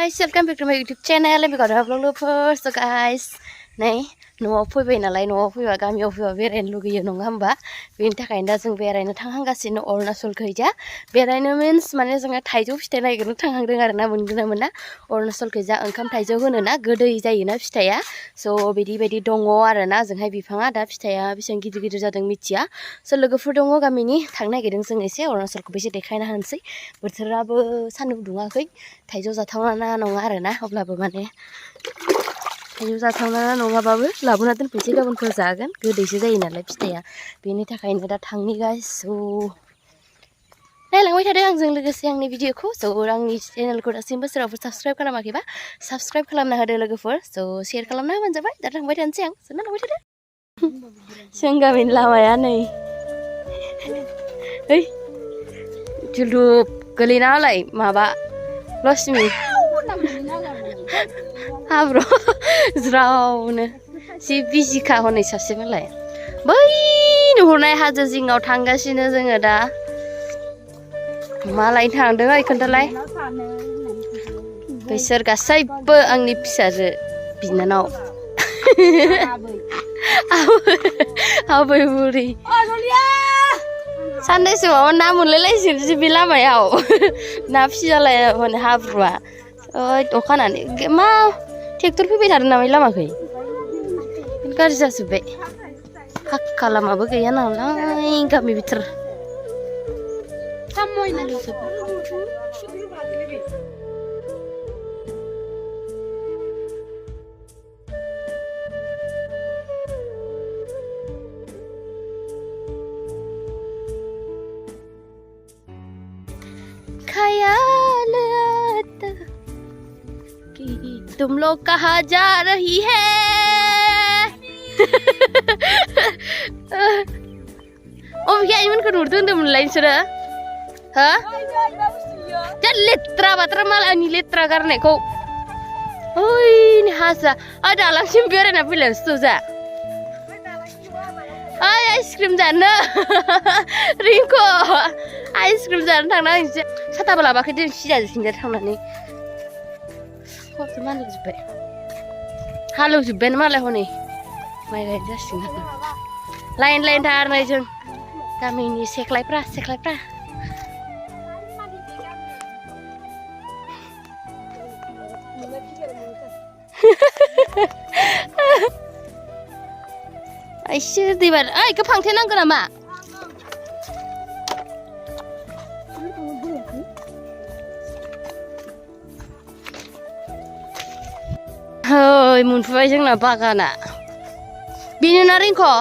guys, welcome back to my YouTube channel. I'm going to vlog first. So guys, नै न'आव फैबाय नालाय न'आव फैबा गामियाव फैबा बेरायनो लुगैयो नङा होमबा बेनि थाखायनो दा जों बेरायनो थांहांगासिनो अरुणाचलखैजा बेरायनो मीन्स माने जोङो थाइजौ फिथाइ नागिरनो थांहांदों आरोना मोनगोन ना मोना अरुणाचलखैजा ओंखाम थाइजौ होनोना गोदै जायोना फिथाइया स' बिदि बायदि दङ आरोना जोंहाय बिफाङा दा फिथाइया बेसेबां गिदिर गिदिर जादों मिथिया स' लोगोफोर दङ गामिनि थांनो नागिरदों जों एसे अरुणाचलखौबो एसे देखायना होनोसै बोथोराबो सान्दुं दुङाखै थाइजौ जाथावना नङा आरोना अब्लाबो माने थाइजौ जाथावना नङाबाबो लाबोना दोनफैसै गाबोनफोर जागोन गोदैसो जायो नालाय फिथाइया बेनि थाखायनो दा थांनि गाइस नायलांबाय थादों आंजों लोगोसे आंनि भिडिअखौ स' आंनि चेनेलखौ दासिमबो सोरबाफोर साबस्क्राइब खालामाखैबा साबस्क्राइब खालामना होदो लोगोफोर स' शेयार खालामना होबानो जाबाय दा थांबाय थानोसै आं जोंना थांबाय थादो जों गामिनि लामाया नै ओइ जुलुप गोलैना होलाय माबा लक्ष्मी हाब्रु ज्रावनो जि बिजिखा हनै सासे मालाय बै नुहुरनाय हाजो जिङाव थांगासिनो जोङो दा मालायनो थांदों ओइ खोन्थालाय बैसोर गासैबो आंनि फिसाजो बिनानाव आबै बुरि साननैसो माबा ना मोनलायलायसै बे लामायाव ना फिसिजालाय माने हाब्रुआ ओइ अखानानै मा ट्रेक्टर फैबाय थादों नामा लामाखै गाज्रि जाजोब्बाय फाक्का लामाबो गैया नालाय गामि बिथोर ख्यालात कि तुम लोग कहाँ जा रही है भैया इमोनखौ नुदों होनदोंमोनलाय नोंसोरो हो जा लेथ्रा बाथ्रा मालायनि लेथ्रा गारनायखौ ओइ हाजा ओइ दालांसिम बेरायना फैलायसो जा ओइ आइसक्रिम जानो रिंकु आइसक्रिम जानो थांना एसे साथाबो लाबाखै जों सिजाजों थांनानै खस्थ' मानजोब्बाय हालेवजोब्बायानो मालाय हनै माइ गायनो जासिगोन लाइन लाइन थारनाय जों गामिनि सेख्लायफ्रा एसे दैबार ओइ इखौ फांथेनांगौ नामा ओइ मोनफैबाय जोंना बागाना बेनो ना रिंकु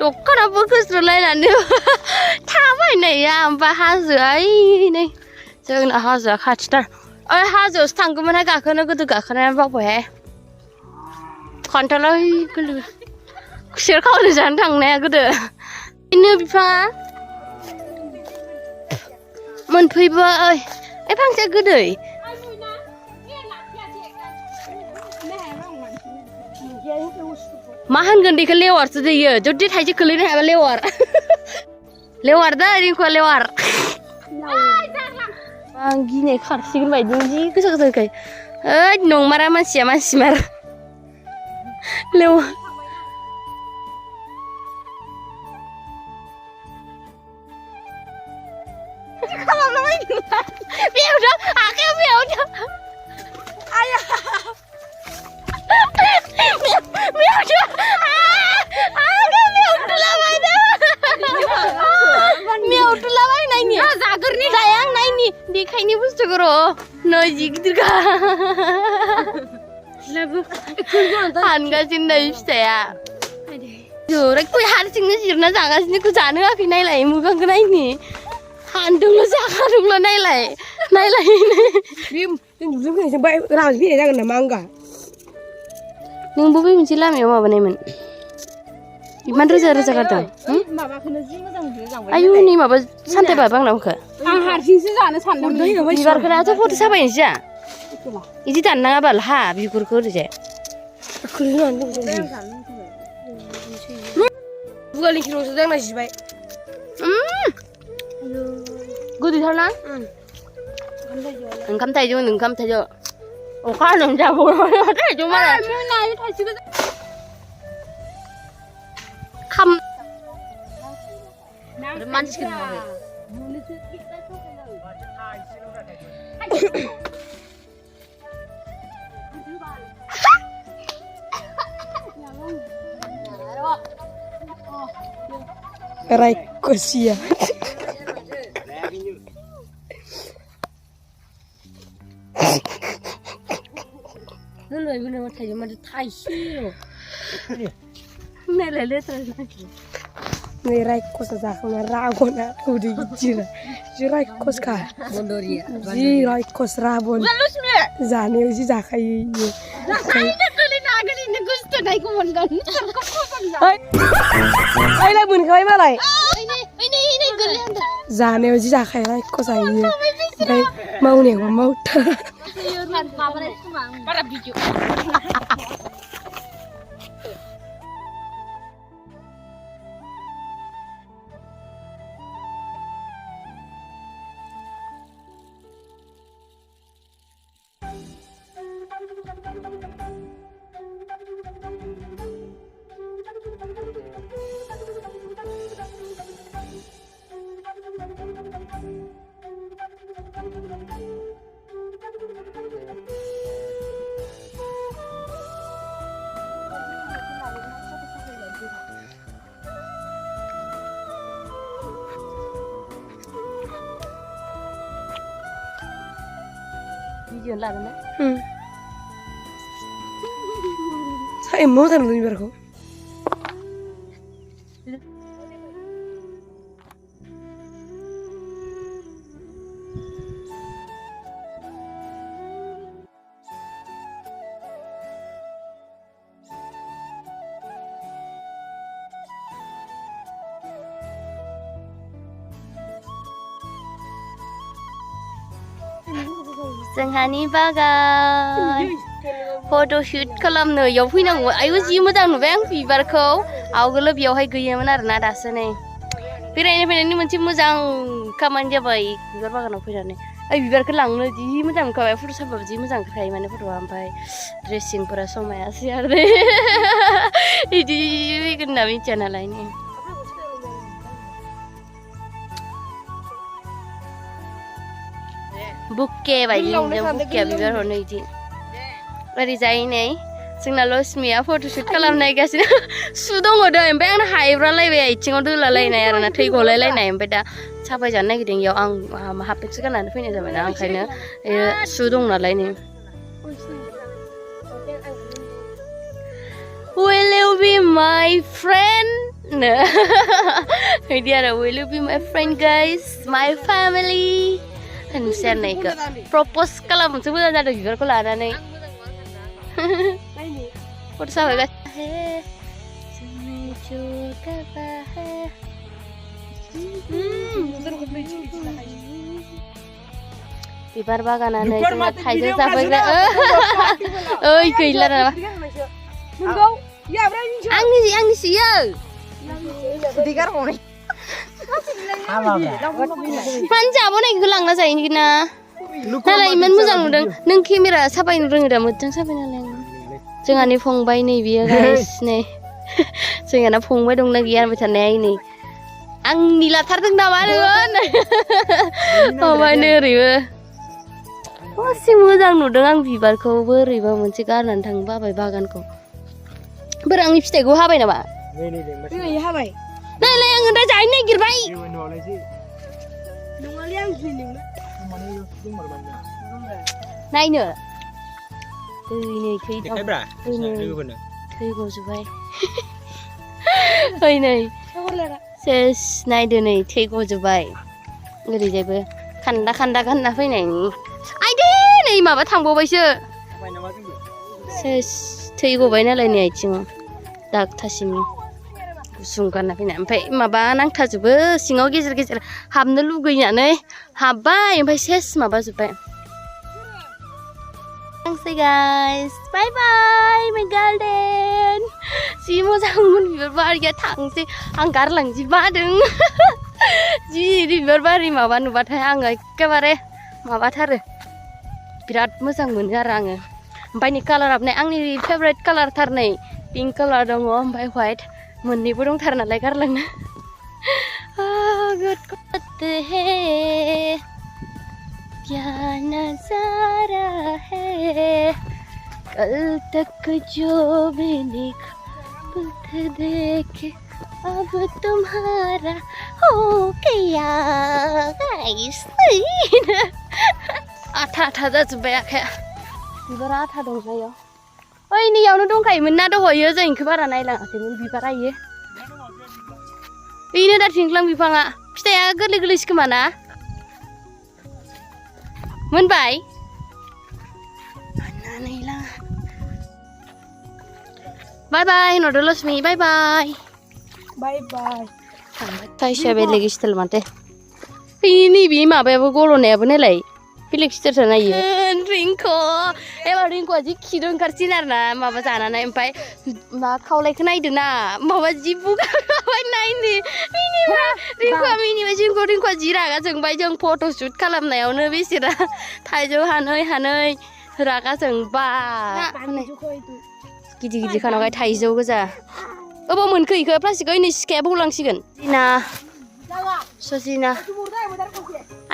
दखानाबो गोस्रोलायनानै थाबायनाया ओमफ्राय हाजोआ नै जोंना हाजोआ खाथिथार ओइ हाजोआवसो थांगौमोनहाय गाखोनो गोदो गाखोनाया बावबायहाय खान्थालाय गोरलै खुसेर खावनो जानो थांनाया गोदो बेनो बिफाङा मोनफैबाय ओइ फांसे गोदै मा होनगोन बेखौ लेवारसो दैयो जुदि थाइसे खोलैनो हायाबा लेवार दा रिंकुआ लेवार आं गिनाय खारसिगोन बायदि जि गोसा गोसाखाय ओइ नंमारा मानसिया मानसिमार लेवार देखायनि बुस्थुखौ र' नै जि गिदिरखा हानगासिनो नै फिथाइया गय हारसिंनो जिरना जागासिनो जानो होआखै नायलाय मोखांखौ नायनि हानदोंल' जाखादोंल' नायलाय फैनाय जागोन नामा आंगा नोंबो बै मोनसे लामायाव माबानायमोन इमान रोजा रोजा गारदों आयु नै माबा सान्थाय बाबा आंना होखो आं हारसिंसो जानो सानदों बिबारखौनाथ' फट' साफायनोसै जा बिदि दाननाङा बाल हा बिगुरखौ ओरैजाय बुगालि किल'सो दांना जिबाय गोदैथार ना ओंखाम थाइजौ ओंखाम थाइजौ अखा हानानै जाबावो थाइजौ मालाय खाम मानसिखौ नुवाखै Raikosia. Nilai bener mah tayo mah tayo. Nilai letra lagi. Ni raikos aja kena rabon aku di jira. Ji raikos ka. Bondoria. Ji raikos rabon. Balus me. Zane ji zakai. Zakai na kali na kali na gusto na ko mon gan. Ai lai bun kai malai. Ini galian dah. Zane ji zakai raikos ai. Dai mau ne mau ta. Para biju. Video lah kan? Saya mau tahu ni berko. जोंहानि बागान photoshoot खालामनो याव फैनांगौ आयु जि मोजां नुबाय आं बिबारखौ आवगोलो बेयावहाय गैयामोन आरोना दासो नै बेरायनो फैनायनि मोनसे मोजां खामानि जाबाय बिबार बागानाव फैनानै ओइ बिबारखौ लांनो जि मोजां नुखाबाय फट' साफाबो जि मोजां ओंखारखायो माने फट'आ ओमफ्राय ड्रेसिंफोरा समायासै आरो बिदि फैगोन होनना मिथिया नालाय नै बुके बायदि नुदों बुकेया बिबार हरनो इदि ओरैजाय नै जोंना लक्ष्मिया फट'शुट खालामनायगासिनो सु दङ दै ओमफ्राय आंना हायब्रालायबाय आथिङाव दोलालायनाय आरोना थै गलायलायनाय ओमफ्राय दा साफायजानो नागिरदों इयाव आं हाफपेन्टसो गाननानै फैनाय जाबायना ओंखायनो सु दं नालाय नै Will you be my friend? बिदि आरो Will you be my friend guys? My family? Nusir naik ke propose kalau muncul bukan ada juga kalau ada nih. Foto sama guys. Bibar baganan nih cuma Thailand sampai ke. Gila nama. Ang sih ya. Sedikit orang. Panjabo naik gelang na saya ini kena. Nala iman moजां नुदों नों camera साफायनो रोङो दा मोजां साफायनालाय जोंहानि फंबाय नै बियो guys नै जोंहाना फंबाय दंना गैया होनबाय थानाय नै आंनि लाथारदों नामा नोङो फंबायनो ओरैबो एसे मोजां नुदों आं बिबारखौ बोरैबा मोनसे गारनानै थांनो बाबाय बागानखौ बोरै आंनि फिथाइखौ हाबाय नामा Ini habai. Nalai ang udah jalan nih girbai. Naik nih. Ini Thầy cô chú bay. Ơi này. Ses naik deh nih thầy cô chú bay. Người đi bơ. Khanda phải này. Ai đi này mà bắt thằng bố bay chưa? Ses thầy cô bay nalai nih cing. Dak thasimi. Sungkan fैनाय ओमफ्राय माबा नांथाजोबो सिङाव गेजेर हाबनो लुगैनानै हाबबाय ओमफ्राय सेस माबाजोबबाय Thanks guys. Bye bye my garden. Jि मोजांमोन बिबार बारिया थांसै आं गारलांजि बादों जि बिबार बारि माबा नुबाथाय आङो एखेबारे माबाथारो बिराद मोजां मोनो आरो आङो ओमफ्राय नै कालाराबो नै आंनि फेभरेट कालारथार नै पिंक कालार दङ ओमफ्राय व्हाइट मोननैबो दंथारो नालाय गारलांनो क्या नजारा है कल तक जो मैंने खुद देखे अब तुम्हारा हो गया गाइस आथा आथा जाजोब्बाय आखाया बिबारा आथा दंखायो ओइ नैयावनो दंखायोमोन ना दहयो जों इखो बारा नायलाङाखैमोन बिबारा इयो बेनो दा थिंख्लां बिफाङा फिथाइया गोरलै गोरलैसो खोमा ना मोनबाय बाय बाय नोंदो लक्ष्मी बाय बाय बाय बाय साइसआ बेलेग स्टाइल माथो नैबे माबायाबो गल'नायाबो नायलाय बेलेग स्टाइलसो नायो रिंख' एबार रिंख'आ जि खिद ओंखारसिन आरो ना माबा जानानै ओमफ्राय मा खावलायखौ नायदो ना माबा जि बुगाबाय नायनो रिंख'आ मिनिबाय जोंखौ रिंख'आ जि रागा जोंबाय जों फट' शुट खालामनायावनो बेसेरा थाइजौ हानै हानै रागा जोंबा गिदिर गिदिर खानांबाय थाइजौ गोजा अबाव मोनखो इखो प्लास्टिकआव नै सिखाया बौलांसिगोन सिना सजिना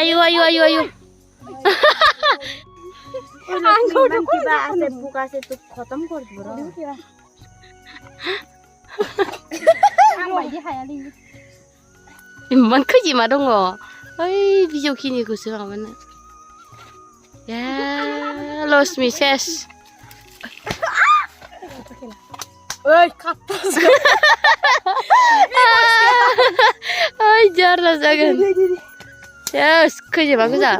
आयु आयु आयु आयु इमान खैजिमा दङ ओइ बिजौखिनिखौसो माबानो ए लक्ष्मी सेस ओइ खाथास ओइ जारला जागोन सेस खैजिमा गोजा